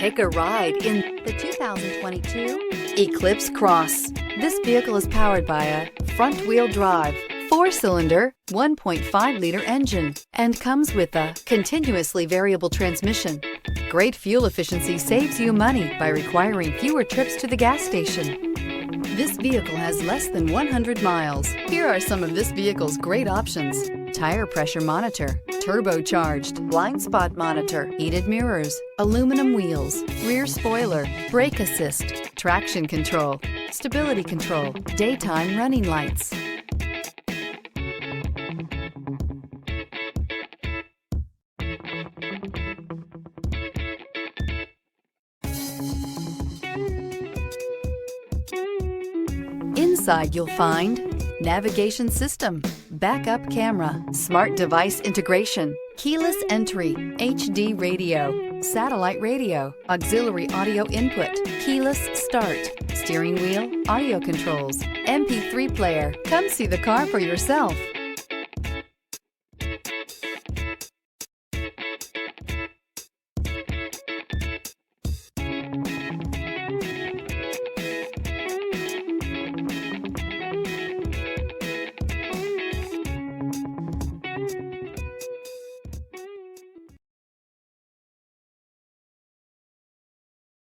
Take a ride in the 2022 Eclipse Cross. This vehicle is powered by a front-wheel drive, 4-cylinder, 1.5-liter engine, and comes with a continuously variable transmission. Great fuel efficiency saves you money by requiring fewer trips to the gas station. This vehicle has less than 100 miles. Here are some of this vehicle's great options: tire pressure monitor, turbocharged, blind spot monitor, heated mirrors, aluminum wheels, rear spoiler, brake assist, traction control, stability control, daytime running lights. Inside you'll find navigation system, backup camera, smart device integration, keyless entry, HD radio, satellite radio, auxiliary audio input, keyless start, steering wheel audio controls, MP3 player. Come see the car for yourself.